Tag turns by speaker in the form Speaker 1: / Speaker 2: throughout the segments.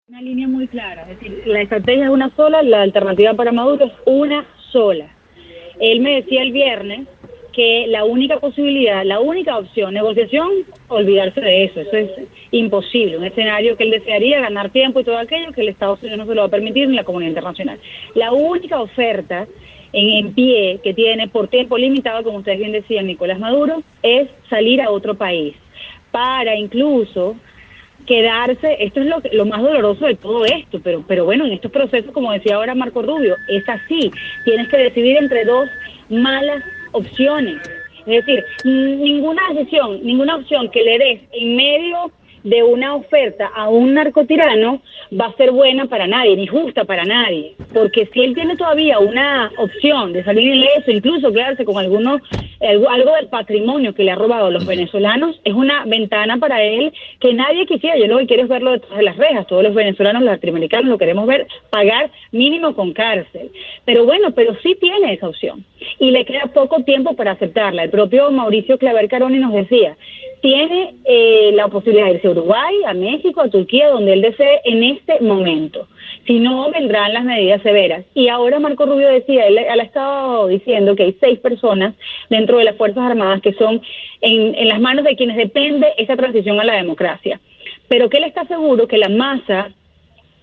Speaker 1: Una línea muy clara, es decir, la estrategia es una sola, la alternativa para Maduro es una sola. Él me decía el viernes que la única posibilidad, la única opción, negociación, olvidarse de eso es imposible, un escenario que él desearía ganar tiempo y todo aquello que el Estados Unidos no se lo va a permitir ni la comunidad internacional. La única oferta en pie que tiene por tiempo limitado, como ustedes bien decían, Nicolás Maduro, es salir a otro país para incluso quedarse. Esto es lo más doloroso de todo esto, pero bueno, en estos procesos, como decía ahora Marco Rubio, es así, tienes que decidir entre dos malas opciones, es decir, ninguna opción que le des en medio de una oferta a un narcotirano va a ser buena para nadie, ni justa para nadie, porque si él tiene todavía una opción de salir ileso, incluso quedarse con algo del patrimonio que le ha robado a los venezolanos, es una ventana para él que nadie quisiera. Yo lo que quiero es verlo detrás de las rejas. Todos los venezolanos, los latinoamericanos, lo queremos ver pagar mínimo con cárcel. Pero bueno, pero sí tiene esa opción y le queda poco tiempo para aceptarla. El propio Mauricio Claver Caroni nos decía, tiene la posibilidad de irse a Uruguay, a México, a Turquía, donde él desee en este momento. Si no, vendrán las medidas severas. Y ahora Marco Rubio decía, él ha estado diciendo que hay 6 personas dentro de las Fuerzas Armadas que son en las manos de quienes depende esa transición a la democracia. Pero que él está seguro que la masa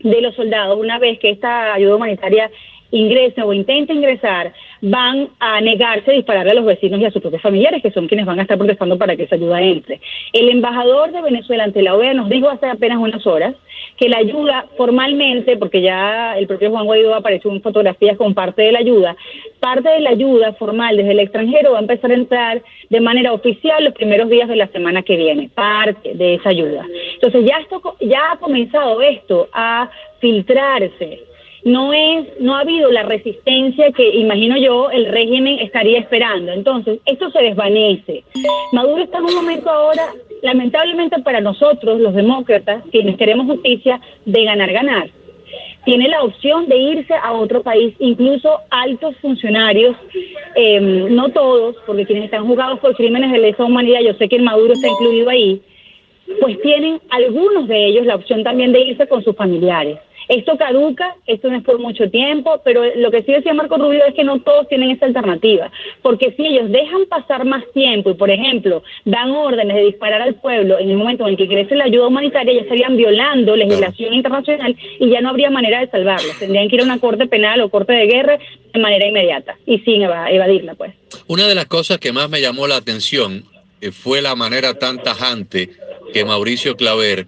Speaker 1: de los soldados, una vez que esta ayuda humanitaria ingrese o intente ingresar, van a negarse a dispararle a los vecinos y a sus propios familiares, que son quienes van a estar protestando para que esa ayuda entre. El embajador de Venezuela ante la OEA nos dijo hace apenas unas horas que la ayuda formalmente, porque ya el propio Juan Guaidó apareció en fotografías con parte de la ayuda formal desde el extranjero va a empezar a entrar de manera oficial los primeros días de la semana que viene, parte de esa ayuda. Entonces ya ha comenzado esto a filtrarse. No ha habido la resistencia que, imagino yo, el régimen estaría esperando. Entonces, esto se desvanece. Maduro está en un momento ahora, lamentablemente para nosotros, los demócratas, quienes queremos justicia, de ganar. Tiene la opción de irse a otro país, incluso altos funcionarios, no todos, porque quienes están juzgados por crímenes de lesa humanidad, yo sé que el Maduro está incluido ahí, pues tienen algunos de ellos la opción también de irse con sus familiares. Esto caduca, esto no es por mucho tiempo, pero lo que sí decía Marco Rubio es que no todos tienen esa alternativa, porque si ellos dejan pasar más tiempo y, por ejemplo, dan órdenes de disparar al pueblo en el momento en el que crece la ayuda humanitaria, ya estarían violando legislación internacional y ya no habría manera de salvarlos. Tendrían que ir a una corte penal o corte de guerra de manera inmediata y sin evadirla, pues.
Speaker 2: Una de las cosas que más me llamó la atención fue la manera tan tajante que Mauricio Claver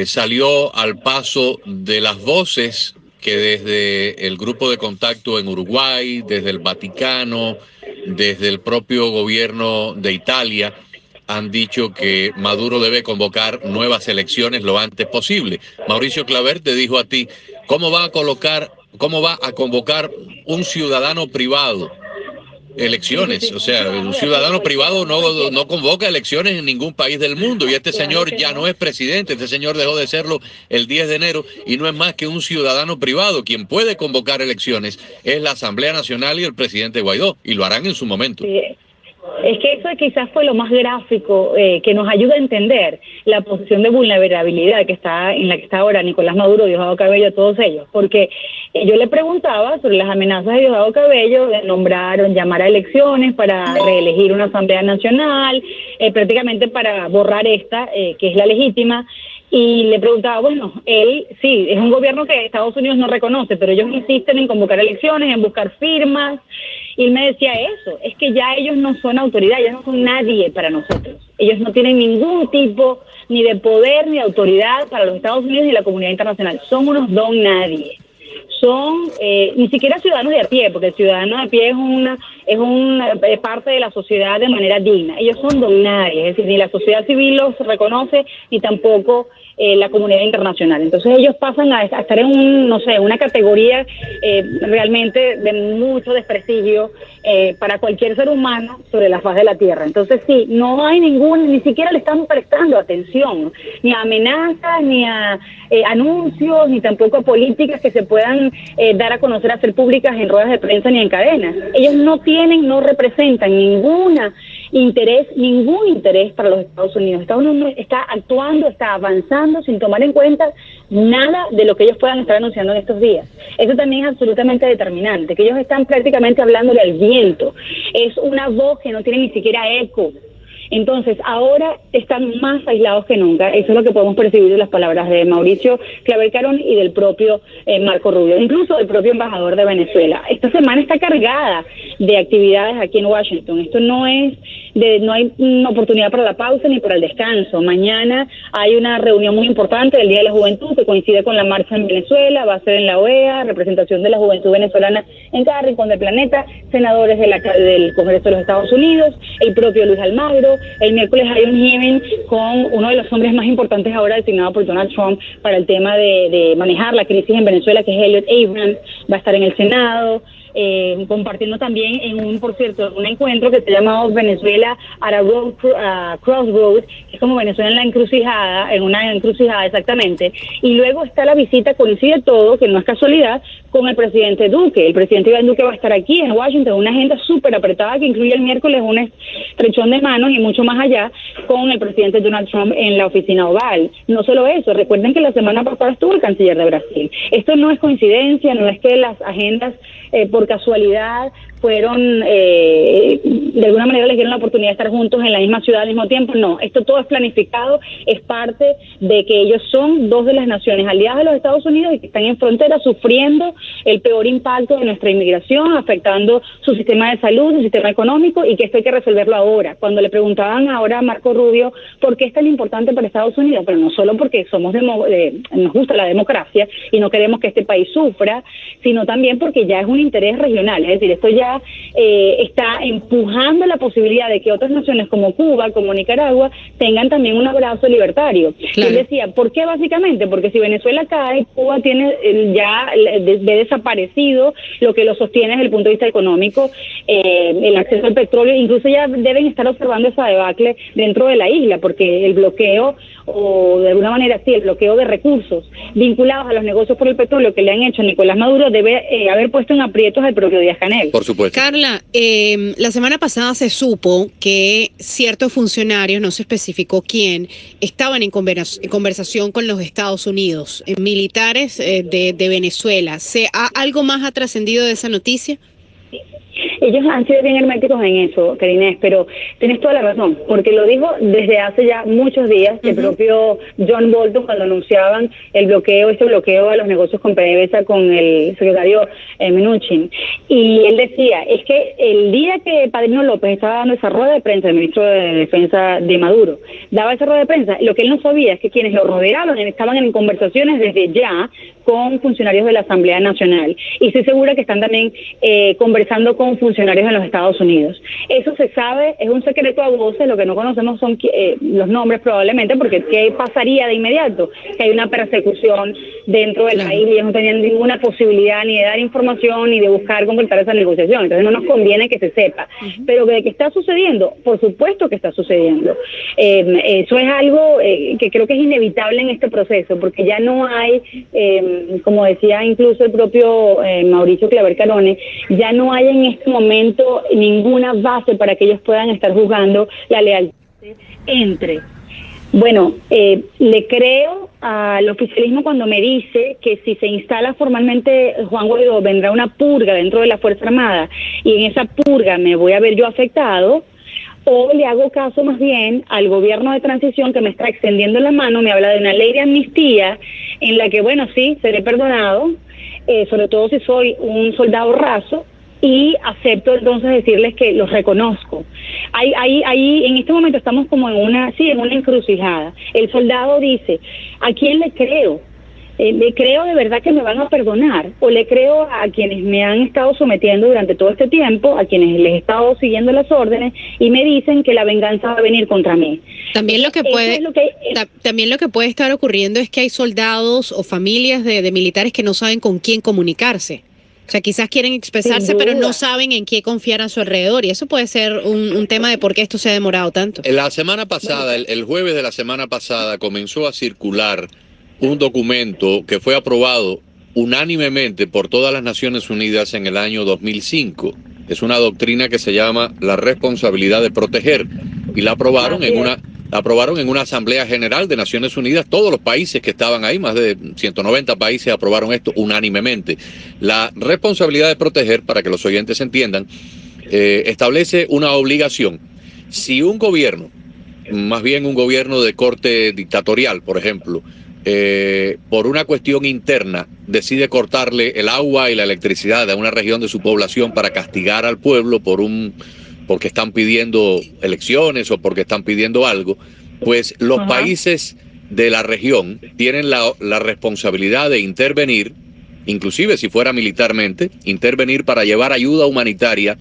Speaker 2: salió al paso de las voces que desde el grupo de contacto en Uruguay, desde el Vaticano, desde el propio gobierno de Italia, han dicho que Maduro debe convocar nuevas elecciones lo antes posible. Mauricio Claver te dijo a ti, ¿cómo va a convocar un ciudadano privado elecciones? O sea, un ciudadano privado no convoca elecciones en ningún país del mundo, y este señor ya no es presidente, este señor dejó de serlo el 10 de enero y no es más que un ciudadano privado. Quien puede convocar elecciones es la Asamblea Nacional y el presidente Guaidó, y lo harán en su momento.
Speaker 1: Sí. Es que eso quizás fue lo más gráfico que nos ayuda a entender la posición de vulnerabilidad en la que está ahora Nicolás Maduro, Diosdado Cabello, todos ellos, porque yo le preguntaba sobre las amenazas de Diosdado Cabello de llamar a elecciones para reelegir una Asamblea Nacional, prácticamente para borrar esta, que es la legítima. Y le preguntaba, bueno, él sí, es un gobierno que Estados Unidos no reconoce, pero ellos insisten en convocar elecciones, en buscar firmas, y él me decía eso, es que ya ellos no son autoridad, ellos no son nadie para nosotros, ellos no tienen ningún tipo ni de poder ni de autoridad para los Estados Unidos ni la comunidad internacional, son unos don nadie. Son ni siquiera ciudadanos de a pie, porque el ciudadano de a pie es parte de la sociedad de manera digna. Ellos son don nadie, es decir, ni la sociedad civil los reconoce, ni tampoco la comunidad internacional. Entonces ellos pasan a estar en una categoría realmente de mucho desprestigio para cualquier ser humano sobre la faz de la tierra. Entonces sí, no hay ni siquiera le están prestando atención, ni a amenazas, ni a anuncios, ni tampoco a políticas que se puedan dar a conocer, hacer públicas en ruedas de prensa ni en cadenas. Ellos no representan ninguna interés, ningún interés para los Estados Unidos. Estados Unidos está actuando, está avanzando sin tomar en cuenta nada de lo que ellos puedan estar anunciando en estos días. Eso también es absolutamente determinante, que ellos están prácticamente hablándole al viento. Es una voz que no tiene ni siquiera eco. Entonces, ahora están más aislados que nunca. Eso es lo que podemos percibir de las palabras de Mauricio Claver Carón y del propio Marco Rubio, incluso del propio embajador de Venezuela. Esta semana está cargada de actividades aquí en Washington. Esto no hay una oportunidad para la pausa ni para el descanso. Mañana hay una reunión muy importante del Día de la Juventud que coincide con la marcha en Venezuela. Va a ser en la OEA, representación de la juventud venezolana en cada rincón del planeta, senadores del Congreso de los Estados Unidos, el propio Luis Almagro. El miércoles hay un hearing con uno de los hombres más importantes ahora designado por Donald Trump para el tema de manejar la crisis en Venezuela, que es Elliot Abrams. Va a estar en el Senado, compartiendo también por cierto, un encuentro que se llama Venezuela at a Crossroad, que es como Venezuela en la encrucijada, en una encrucijada exactamente. Y luego está la visita, coincide todo, que no es casualidad, con el presidente Duque. El presidente Iván Duque va a estar aquí en Washington, una agenda súper apretada que incluye el miércoles un estrechón de manos y mucho más allá con el presidente Donald Trump en la oficina oval. No solo eso, recuerden que la semana pasada estuvo el canciller de Brasil. Esto no es coincidencia, no es que las agendas por casualidad fueron, de alguna manera les dieron la oportunidad de estar juntos en la misma ciudad al mismo tiempo. No, esto todo es planificado, es parte de que ellos son dos de las naciones aliadas de los Estados Unidos y que están en frontera sufriendo el peor impacto de nuestra inmigración, afectando su sistema de salud, su sistema económico, y que esto hay que resolverlo ahora. Cuando le preguntaban ahora a Marco Rubio por qué es tan importante para Estados Unidos, pero no solo porque nos gusta la democracia y no queremos que este país sufra, sino también porque ya es un interés regional, es decir, esto ya está empujando la posibilidad de que otras naciones como Cuba, como Nicaragua, tengan también un abrazo libertario. Claro. Él decía, ¿por qué básicamente? Porque si Venezuela cae, Cuba tiene ya ve desaparecido lo que lo sostiene desde el punto de vista económico, el acceso al petróleo. Incluso ya deben estar observando esa debacle dentro de la isla, porque el bloqueo, o de alguna manera sí, el bloqueo de recursos vinculados a los negocios por el petróleo que le han hecho a Nicolás Maduro debe haber puesto en aprietos al propio Díaz-Canel.
Speaker 2: Por supuesto.
Speaker 3: Carla, la semana pasada se supo que ciertos funcionarios, no se especificó quién, estaban en conversación con los Estados Unidos, militares de Venezuela. ¿Algo más ha trascendido de esa noticia?
Speaker 1: Ellos han sido bien herméticos en eso, Karinés, pero tienes toda la razón, porque lo dijo desde hace ya muchos días el propio John Bolton cuando anunciaban este bloqueo a los negocios con PDVSA con el secretario Mnuchin. Y él decía, es que el día que Padrino López estaba dando esa rueda de prensa, el ministro de Defensa de Maduro, daba esa rueda de prensa, lo que él no sabía es que quienes lo rodeaban estaban en conversaciones desde ya con funcionarios de la Asamblea Nacional. Y estoy segura que están también conversando con funcionarios en los Estados Unidos. Eso se sabe, es un secreto a voces, lo que no conocemos son los nombres probablemente, porque ¿qué pasaría de inmediato? Que hay una persecución dentro del país y ellos no tenían ninguna posibilidad ni de dar información ni de buscar completar esa negociación. Entonces no nos conviene que se sepa. Pero de que está sucediendo, por supuesto que está sucediendo. Eso es algo que creo que es inevitable en este proceso, porque ya no hay, como decía incluso el propio Mauricio Claver Carone, ya no hay en este momento ninguna base para que ellos puedan estar juzgando la lealtad entre. Bueno, le creo al oficialismo cuando me dice que si se instala formalmente Juan Guaidó vendrá una purga dentro de la Fuerza Armada y en esa purga me voy a ver yo afectado, o le hago caso más bien al gobierno de transición que me está extendiendo la mano, me habla de una ley de amnistía en la que, bueno, sí, seré perdonado, sobre todo si soy un soldado raso, y acepto entonces decirles que los reconozco. Ahí en este momento estamos como en una encrucijada. El soldado dice, ¿a quién le creo? ¿Le creo de verdad que me van a perdonar? ¿O le creo a quienes me han estado sometiendo durante todo este tiempo, a quienes les he estado siguiendo las órdenes y me dicen que la venganza va a venir contra mí?
Speaker 3: También lo que puede estar ocurriendo es que hay soldados o familias de militares que no saben con quién comunicarse. O sea, quizás quieren expresarse, pero no saben en qué confiar a su alrededor. Y eso puede ser un tema de por qué esto se ha demorado tanto.
Speaker 2: La semana pasada, el jueves de la semana pasada, comenzó a circular un documento que fue aprobado unánimemente por todas las Naciones Unidas en el año 2005. Es una doctrina que se llama la responsabilidad de proteger, y la aprobaron en una Asamblea General de Naciones Unidas. Todos los países que estaban ahí, más de 190 países, aprobaron esto unánimemente. La responsabilidad de proteger, para que los oyentes entiendan, establece una obligación. Si un gobierno, más bien un gobierno de corte dictatorial, por ejemplo, por una cuestión interna decide cortarle el agua y la electricidad a una región de su población para castigar al pueblo porque están pidiendo elecciones o porque están pidiendo algo, pues los países de la región tienen la responsabilidad de intervenir, inclusive si fuera militarmente, intervenir para llevar ayuda humanitaria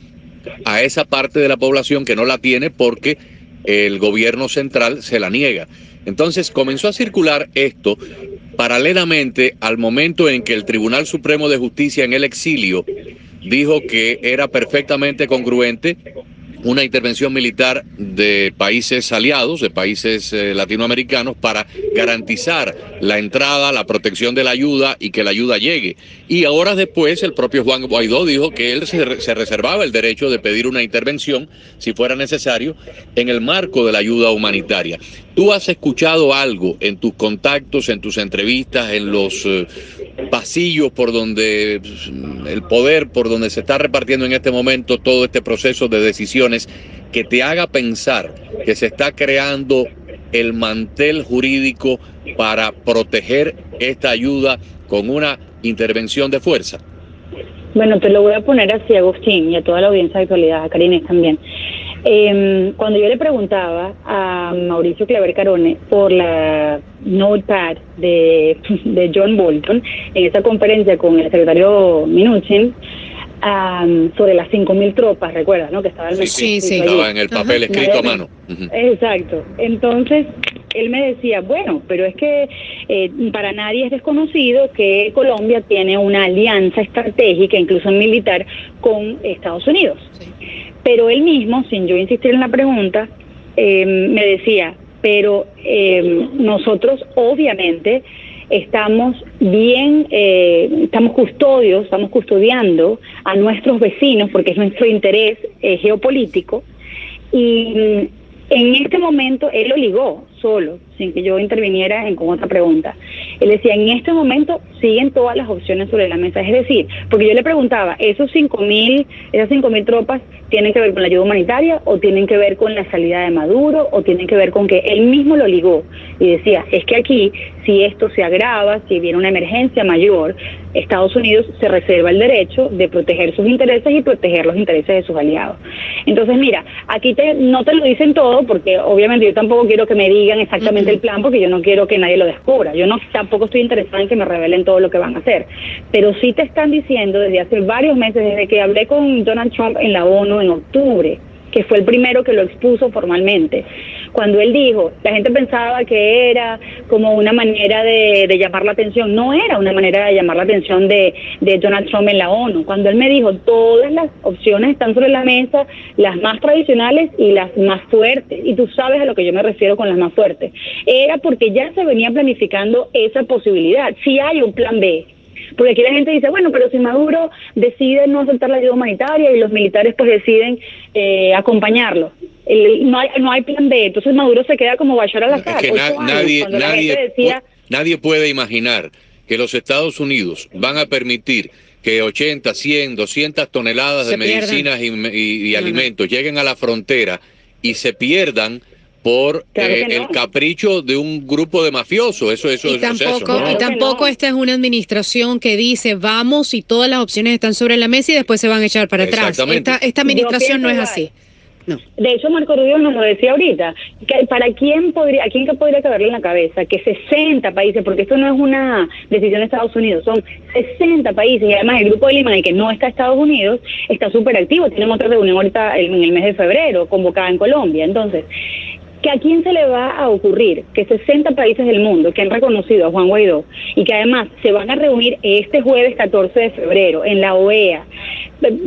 Speaker 2: a esa parte de la población que no la tiene porque el gobierno central se la niega. Entonces comenzó a circular esto paralelamente al momento en que el Tribunal Supremo de Justicia en el exilio dijo que era perfectamente congruente una intervención militar de países aliados, de países latinoamericanos, para garantizar la entrada, la protección de la ayuda y que la ayuda llegue. Y horas después el propio Juan Guaidó dijo que él se reservaba el derecho de pedir una intervención, si fuera necesario, en el marco de la ayuda humanitaria. ¿Tú has escuchado algo en tus contactos, en tus entrevistas, en los pasillos por donde el poder, por donde se está repartiendo en este momento todo este proceso de decisiones, que te haga pensar que se está creando el mantel jurídico para proteger esta ayuda con una intervención de fuerza?
Speaker 1: Bueno, te lo voy a poner así, Agustín, y a toda la audiencia de actualidad, a Karine también. Cuando yo le preguntaba a Mauricio Claver Carone por la notepad de John Bolton en esa conferencia con el secretario Mnuchin, sobre las 5.000 tropas, ¿recuerdas, no? Que estaba
Speaker 2: estaba en el papel escrito a mano.
Speaker 1: Exacto. Entonces él me decía, bueno, pero es que para nadie es desconocido que Colombia tiene una alianza estratégica, incluso militar, con Estados Unidos. Sí. Pero él mismo, sin yo insistir en la pregunta, me decía, pero nosotros obviamente estamos custodiando a nuestros vecinos porque es nuestro interés geopolítico, y en este momento él lo ligó solo, sin que yo interviniera con otra pregunta. Él decía, en este momento siguen todas las opciones sobre la mesa, es decir, porque yo le preguntaba, esas 5.000 tropas tienen que ver con la ayuda humanitaria o tienen que ver con la salida de Maduro o tienen que ver con que él mismo lo ligó y decía, es que aquí, si esto se agrava, si viene una emergencia mayor, Estados Unidos se reserva el derecho de proteger sus intereses y proteger los intereses de sus aliados. Entonces, mira, aquí no te lo dicen todo, porque obviamente yo tampoco quiero que me digan exactamente el plan, porque yo no quiero que nadie lo descubra. Yo tampoco estoy interesada en que me revelen todo lo que van a hacer. Pero sí te están diciendo desde hace varios meses, desde que hablé con Donald Trump en la ONU en octubre, que fue el primero que lo expuso formalmente. Cuando él dijo, la gente pensaba que era como una manera de llamar la atención. No era una manera de llamar la atención de Donald Trump en la ONU. Cuando él me dijo, todas las opciones están sobre la mesa, las más tradicionales y las más fuertes. Y tú sabes a lo que yo me refiero con las más fuertes. Era porque ya se venía planificando esa posibilidad. Si hay un plan B. Porque aquí la gente dice, bueno, pero si Maduro decide no aceptar la ayuda humanitaria y los militares pues deciden acompañarlo, no hay plan B, entonces Maduro se queda como Bashar al-Assad.
Speaker 2: Es que nadie puede imaginar que los Estados Unidos van a permitir que 80, 100, 200 toneladas de medicinas y alimentos lleguen a la frontera y se pierdan por el capricho de un grupo de mafiosos.
Speaker 3: Tampoco esta es una administración que dice vamos y todas las opciones están sobre la mesa y después se van a echar para atrás. Esta administración no es así. No.
Speaker 1: De hecho, Marco Rubio nos lo decía ahorita, que ¿a quién que podría caberle en la cabeza que 60 países, porque esto no es una decisión de Estados Unidos, son 60 países, y además el grupo de Lima en el que no está Estados Unidos está súper activo, tienen otra reunión ahorita en el mes de febrero, convocada en Colombia. Entonces, ¿que a quién se le va a ocurrir que 60 países del mundo que han reconocido a Juan Guaidó y que además se van a reunir este jueves 14 de febrero en la OEA,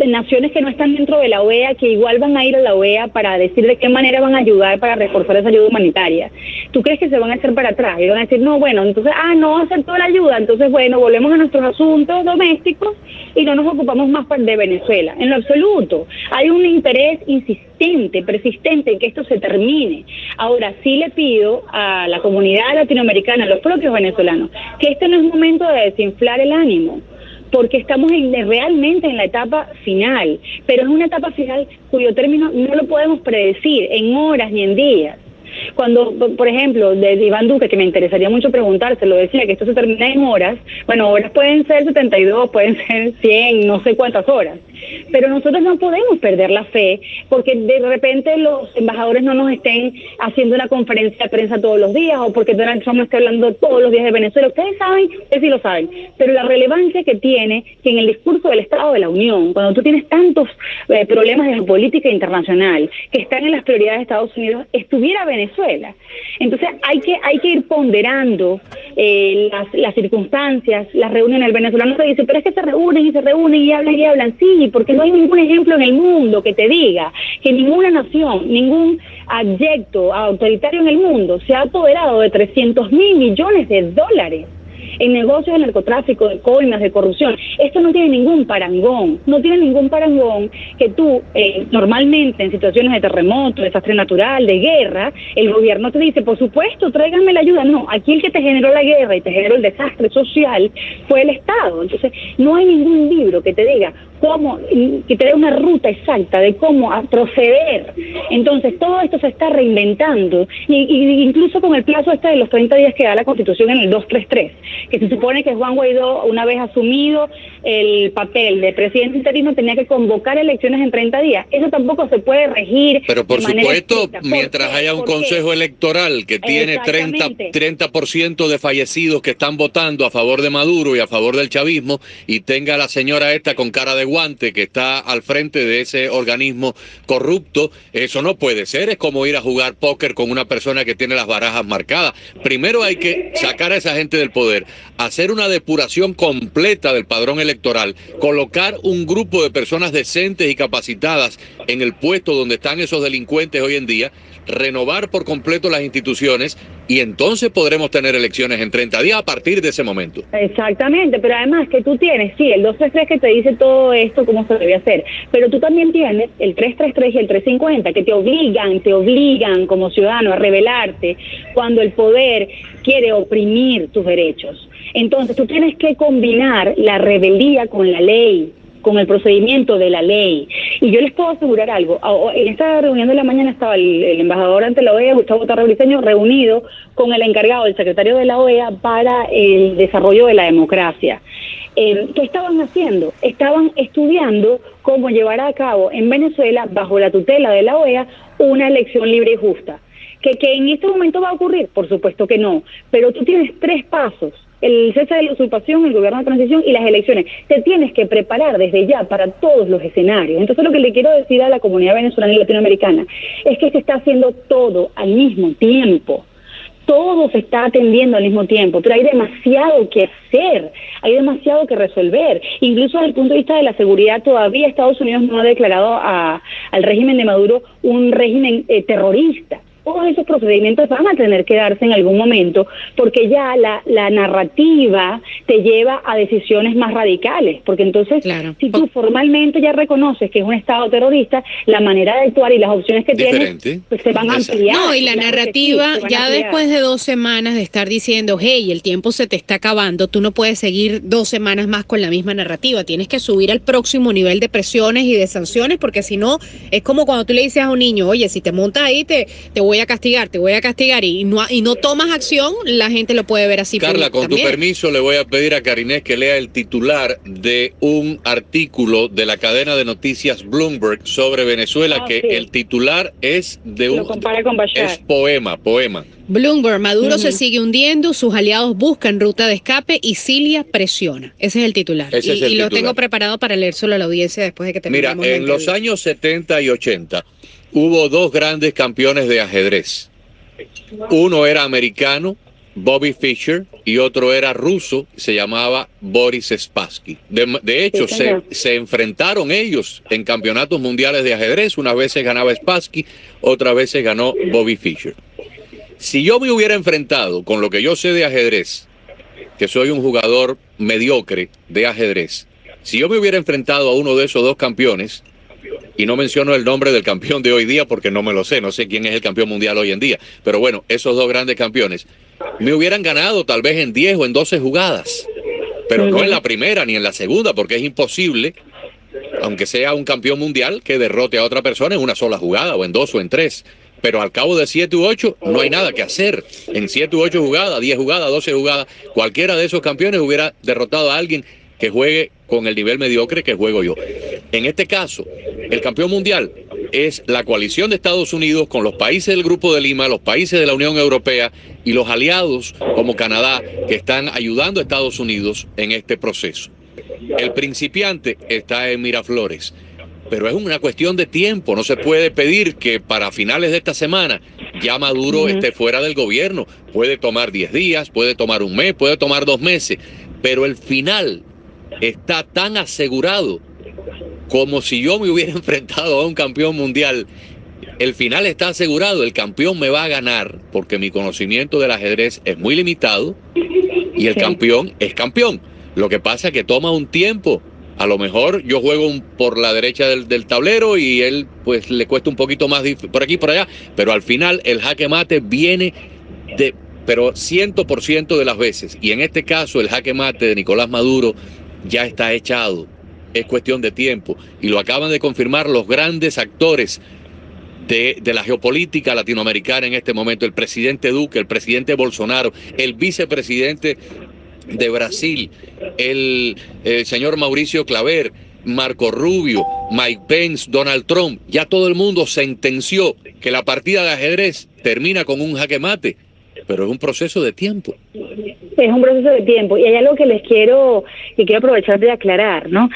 Speaker 1: naciones que no están dentro de la OEA, que igual van a ir a la OEA para decir de qué manera van a ayudar para reforzar esa ayuda humanitaria? ¿Tú crees que se van a echar para atrás y van a decir, no, bueno, entonces, no aceptó la ayuda, entonces, bueno, volvemos a nuestros asuntos domésticos y no nos ocupamos más de Venezuela. En lo absoluto. Hay un interés insistente, persistente en que esto se termine. Ahora, sí le pido a la comunidad latinoamericana, a los propios venezolanos, que este no es momento de desinflar el ánimo, porque estamos realmente en la etapa final, pero es una etapa final cuyo término no lo podemos predecir en horas ni en días. Cuando, por ejemplo, de Iván Duque, que me interesaría mucho preguntárselo, decía que esto se termina en horas, bueno, horas pueden ser 72, pueden ser 100, no sé cuántas horas, pero nosotros no podemos perder la fe, porque de repente los embajadores no nos estén haciendo una conferencia de prensa todos los días, o porque Donald Trump esté hablando todos los días de Venezuela. Ustedes saben, ustedes sí lo saben, pero la relevancia que tiene que en el discurso del Estado de la Unión, cuando tú tienes tantos problemas de política internacional que están en las prioridades de Estados Unidos, estuviera Venezuela. Entonces hay que ir ponderando las circunstancias, las reuniones. El venezolano se dice, pero es que se reúnen y hablan, sí, porque no hay ningún ejemplo en el mundo que te diga que ninguna nación, ningún adyecto autoritario en el mundo se ha apoderado de 300.000 millones de dólares en negocios de narcotráfico, de coimas, de corrupción. Esto no tiene ningún parangón, que tú, normalmente en situaciones de terremoto, desastre natural, de guerra, el gobierno te dice, por supuesto, tráiganme la ayuda. No, aquí el que te generó la guerra y te generó el desastre social fue el Estado. Entonces, no hay ningún libro que te diga cómo, que te dé una ruta exacta de cómo proceder. Entonces, todo esto se está reinventando, y incluso con el plazo de los 30 días que da la Constitución en el 233, que se supone que Juan Guaidó, una vez asumido el papel de presidente interino, tenía que convocar elecciones en 30 días. Eso tampoco se puede regir.
Speaker 2: Pero por supuesto, mientras haya un consejo electoral que tiene 30% de fallecidos que están votando a favor de Maduro y a favor del chavismo, y tenga a la señora esta con cara de guante que está al frente de ese organismo corrupto, eso no puede ser. Es como ir a jugar póker con una persona que tiene las barajas marcadas. Primero hay que sacar a esa gente del poder, hacer una depuración completa del padrón electoral, colocar un grupo de personas decentes y capacitadas en el puesto donde están esos delincuentes hoy en día, renovar por completo las instituciones, y entonces podremos tener elecciones en 30 días a partir de ese momento.
Speaker 1: Exactamente, pero además que tú tienes, sí, el 233 que te dice todo esto, cómo se debe hacer, pero tú también tienes el 333 y el 350 que te obligan como ciudadano a rebelarte cuando el poder quiere oprimir tus derechos. Entonces tú tienes que combinar la rebeldía con la ley, con el procedimiento de la ley. Y yo les puedo asegurar algo. En esta reunión de la mañana estaba el embajador ante la OEA, Gustavo Tarre Briceño, reunido con el encargado, el secretario de la OEA, para el desarrollo de la democracia. ¿Qué estaban haciendo? Estaban estudiando cómo llevar a cabo en Venezuela, bajo la tutela de la OEA, una elección libre y justa. ¿Que en este momento va a ocurrir? Por supuesto que no. Pero tú tienes 3 pasos: el cese de la usurpación, el gobierno de transición y las elecciones. Te tienes que preparar desde ya para todos los escenarios. Entonces, lo que le quiero decir a la comunidad venezolana y latinoamericana es que se está haciendo todo al mismo tiempo. Todo se está atendiendo al mismo tiempo, pero hay demasiado que hacer, hay demasiado que resolver. Incluso desde el punto de vista de la seguridad, todavía Estados Unidos no ha declarado al régimen de Maduro un régimen terrorista. Todos esos procedimientos van a tener que darse en algún momento, porque ya la narrativa te lleva a decisiones más radicales, porque entonces, claro, si tú formalmente ya reconoces que es un Estado terrorista, la manera de actuar y las opciones que tienes pues se van a ampliar.
Speaker 3: No, y la narrativa, ya después de 2 semanas de estar diciendo, hey, el tiempo se te está acabando, tú no puedes seguir 2 semanas más con la misma narrativa, tienes que subir al próximo nivel de presiones y de sanciones, porque si no, es como cuando tú le dices a un niño, oye, si te montas ahí, te voy a castigar, y no tomas acción, la gente lo puede ver así.
Speaker 2: Carla, con tu permiso, le voy a pedir a Karinés que lea el titular de un artículo de la cadena de noticias Bloomberg sobre Venezuela, que sí, el titular es de
Speaker 1: lo compara con Bashar.
Speaker 2: Es poema.
Speaker 3: Bloomberg: Maduro se sigue hundiendo, sus aliados buscan ruta de escape y Cilia presiona. Ese es el titular. Y lo tengo preparado para leérselo a la audiencia después de que terminemos.
Speaker 2: Mira, en los años 70 y 80 hubo 2 grandes campeones de ajedrez. Uno era americano, Bobby Fischer, y otro era ruso, se llamaba Boris Spassky. De hecho, se enfrentaron ellos en campeonatos mundiales de ajedrez. Unas veces ganaba Spassky, otras veces ganó Bobby Fischer. Si yo me hubiera enfrentado con lo que yo sé de ajedrez, que soy un jugador mediocre de ajedrez, Si yo me hubiera enfrentado a uno de esos dos campeones, y no menciono el nombre del campeón de hoy día porque no me lo sé, no sé quién es el campeón mundial hoy en día, pero bueno, esos dos grandes campeones, me hubieran ganado tal vez en 10 o en 12 jugadas, pero no en la primera ni en la segunda, porque es imposible, aunque sea un campeón mundial, que derrote a otra persona en una sola jugada, o en 2 o en 3. Pero al cabo de 7 u 8 no hay nada que hacer. En 7 u 8 jugadas, 10 jugadas, 12 jugadas, cualquiera de esos campeones hubiera derrotado a alguien que juegue con el nivel mediocre que juego yo. En este caso, el campeón mundial es la coalición de Estados Unidos con los países del Grupo de Lima, los países de la Unión Europea y los aliados como Canadá que están ayudando a Estados Unidos en este proceso. El principiante está en Miraflores, pero es una cuestión de tiempo. No se puede pedir que para finales de esta semana ya Maduro esté fuera del gobierno. Puede tomar 10 días, puede tomar un mes, puede tomar 2 meses, pero el final está tan asegurado como si yo me hubiera enfrentado a un campeón mundial. El final está asegurado, el campeón me va a ganar porque mi conocimiento del ajedrez es muy limitado y el campeón es campeón. Lo que pasa es que toma un tiempo. A lo mejor yo juego por la derecha del tablero y él pues le cuesta un poquito más por aquí y por allá, pero al final el jaque mate viene pero 100% de las veces. Y en este caso el jaque mate de Nicolás Maduro ya está echado. Es cuestión de tiempo. Y lo acaban de confirmar los grandes actores de la geopolítica latinoamericana en este momento. El presidente Duque, el presidente Bolsonaro, el vicepresidente de Brasil, el señor Mauricio Claver, Marco Rubio, Mike Pence, Donald Trump. Ya todo el mundo sentenció que la partida de ajedrez termina con un jaque mate, pero es un proceso de tiempo.
Speaker 1: Es un proceso de tiempo y hay algo que quiero aprovechar de aclarar, ¿no?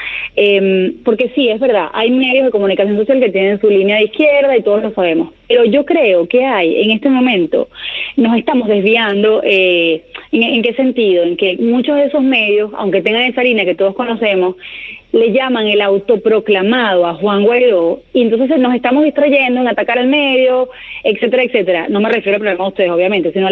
Speaker 1: Porque sí, es verdad, hay medios de comunicación social que tienen su línea de izquierda y todos lo sabemos, pero yo creo que en este momento nos estamos desviando. ¿En qué sentido? En que muchos de esos medios, aunque tengan esa línea que todos conocemos, le llaman el autoproclamado a Juan Guaidó, y entonces nos estamos distrayendo en atacar al medio, etcétera, etcétera. No me refiero al problema a ustedes, obviamente, sino a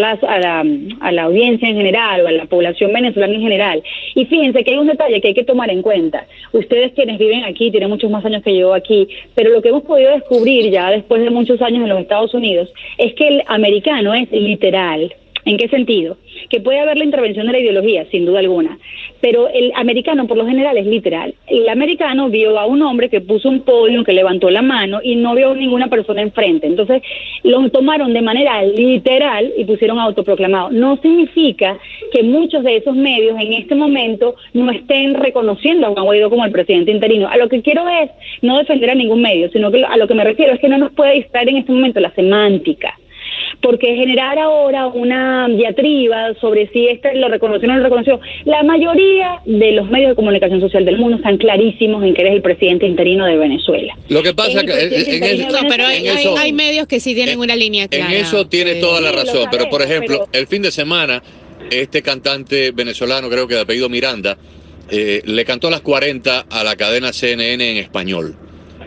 Speaker 1: la audiencia en general, o a la población venezolana en general. Y fíjense que hay un detalle que hay que tomar en cuenta. Ustedes quienes viven aquí, tienen muchos más años que yo aquí, pero lo que hemos podido descubrir ya después de muchos años en los Estados Unidos es que el americano es literal. ¿En qué sentido? Que puede haber la intervención de la ideología, sin duda alguna, pero el americano por lo general es literal. El americano vio a un hombre que puso un podio, que levantó la mano y no vio ninguna persona enfrente. Entonces lo tomaron de manera literal y pusieron autoproclamado. No significa que muchos de esos medios en este momento no estén reconociendo a Juan Guaidó como el presidente interino. A lo que quiero es no defender a ningún medio, sino que a lo que me refiero es que no nos puede distraer en este momento la semántica. Porque generar ahora una diatriba sobre si este lo reconoció o no lo reconoció, la mayoría de los medios de comunicación social del mundo están clarísimos en que eres el presidente interino de Venezuela.
Speaker 2: Lo que pasa es que
Speaker 3: hay medios que sí tienen una línea clara.
Speaker 2: En eso tiene toda la razón, pero por ejemplo, el fin de semana, este cantante venezolano, creo que de apellido Miranda, le cantó las 40 a la cadena CNN en español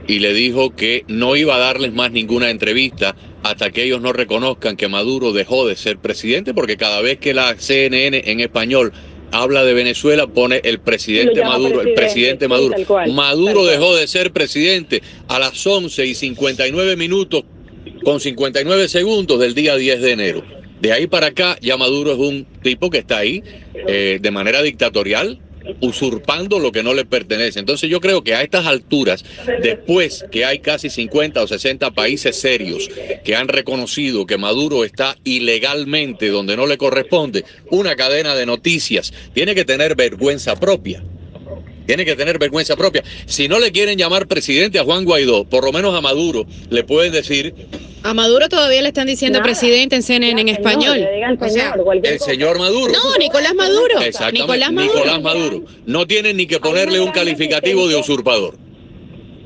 Speaker 2: y le dijo que no iba a darles más ninguna entrevista hasta que ellos no reconozcan que Maduro dejó de ser presidente, porque cada vez que la CNN en español habla de Venezuela pone el presidente Maduro, el presidente Maduro. Sí, Maduro dejó de ser presidente a las 11:59 con 59 segundos del día 10 de enero. De ahí para acá ya Maduro es un tipo que está ahí de manera dictatorial, usurpando lo que no le pertenece. Entonces yo creo que a estas alturas, después que hay casi 50 o 60 países serios que han reconocido que Maduro está ilegalmente donde no le corresponde, una cadena de noticias tiene que tener vergüenza propia. Tiene que tener vergüenza propia. Si no le quieren llamar presidente a Juan Guaidó, por lo menos a Maduro le pueden decir...
Speaker 3: A Maduro todavía le están diciendo presidente en CNN en español.
Speaker 2: El señor Maduro.
Speaker 3: No, Nicolás Maduro.
Speaker 2: Exactamente, Nicolás Maduro. No tienen ni que ponerle un calificativo de usurpador.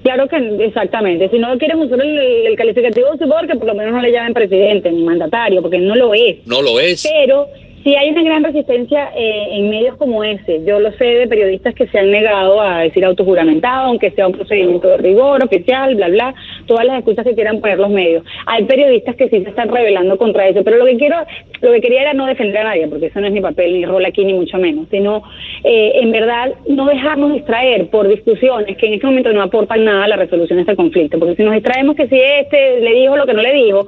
Speaker 1: Claro que exactamente. Si no quieren usar el calificativo de usurpador, que por lo menos no le llamen presidente ni mandatario, porque no lo es.
Speaker 2: No lo es.
Speaker 1: Pero Sí hay una gran resistencia en medios como ese. Yo lo sé de periodistas que se han negado a decir autojuramentado, aunque sea un procedimiento de rigor oficial, bla, bla, todas las excusas que quieran poner los medios. Hay periodistas que sí se están rebelando contra eso, pero lo que quería era no defender a nadie, porque eso no es mi papel ni rol aquí, ni mucho menos, sino en verdad no dejarnos distraer por discusiones que en este momento no aportan nada a la resolución de este conflicto, porque si nos distraemos que si le dijo lo que no le dijo,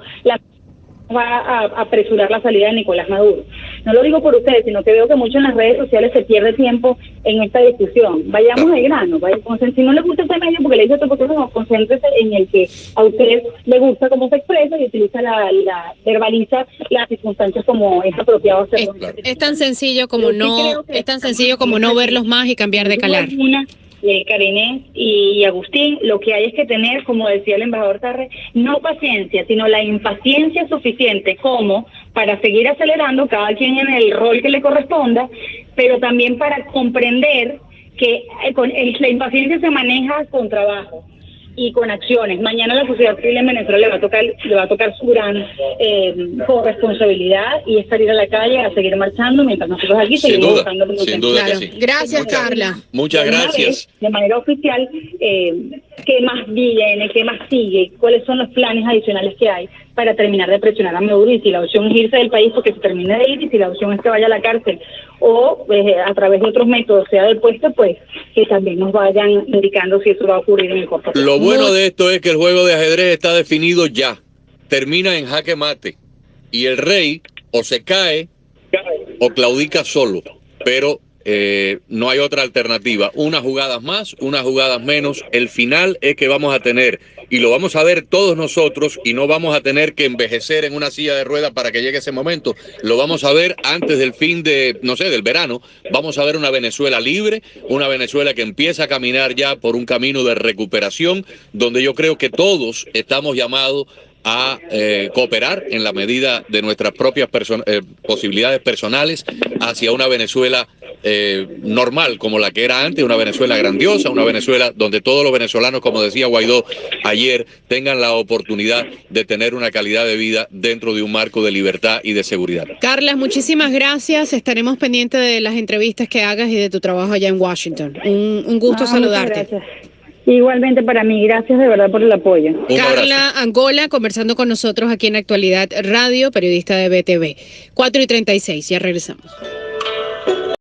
Speaker 1: va a apresurar la salida de Nicolás Maduro. No lo digo por ustedes, sino que veo que mucho en las redes sociales se pierde tiempo en esta discusión. Vayamos al grano, si no le gusta ese medio porque le dice otro porque no, concéntrese en el que a usted le gusta cómo se expresa y utiliza verbaliza las circunstancias como es apropiado hacerlo.
Speaker 3: Es tan sencillo como no verlos más y cambiar de calar.
Speaker 1: Karinés y Agustín, lo que hay es que tener, como decía el embajador Tarre, no paciencia, sino la impaciencia suficiente como para seguir acelerando cada quien en el rol que le corresponda, pero también para comprender que la impaciencia se maneja con trabajo y con acciones. Mañana la sociedad civil en Venezuela le va a tocar su gran corresponsabilidad y es salir a la calle a seguir marchando mientras nosotros aquí seguimos buscando los
Speaker 2: sin duda que sí.
Speaker 3: Gracias, Carla.
Speaker 2: Muchas gracias.
Speaker 1: De manera oficial, ¿qué más viene? ¿Qué más sigue? ¿Cuáles son los planes adicionales que hay para terminar de presionar a Maduro? Y si la opción es irse del país porque se termine de ir, y si la opción es que vaya a la cárcel o a través de otros métodos sea del puesto, pues que también nos vayan indicando si eso va a ocurrir en el corto plazo.
Speaker 2: Lo bueno de esto es que el juego de ajedrez está definido ya, termina en jaque mate y el rey o se cae o claudica solo, pero no hay otra alternativa. Unas jugadas más, unas jugadas menos. El final es que vamos a tener, y lo vamos a ver todos nosotros, y no vamos a tener que envejecer en una silla de ruedas para que llegue ese momento. Lo vamos a ver antes del fin del verano. Vamos a ver una Venezuela libre, una Venezuela que empieza a caminar ya por un camino de recuperación, donde yo creo que todos estamos llamados a cooperar en la medida de nuestras propias posibilidades personales hacia una Venezuela normal como la que era antes, una Venezuela grandiosa, una Venezuela donde todos los venezolanos, como decía Guaidó ayer, tengan la oportunidad de tener una calidad de vida dentro de un marco de libertad y de seguridad.
Speaker 3: Carla, muchísimas gracias. Estaremos pendientes de las entrevistas que hagas y de tu trabajo allá en Washington. Un gusto saludarte.
Speaker 1: Gracias. Igualmente para mí, gracias de verdad por el apoyo.
Speaker 3: Carla Angola conversando con nosotros aquí en Actualidad Radio, periodista de BTV. 4:36, ya regresamos.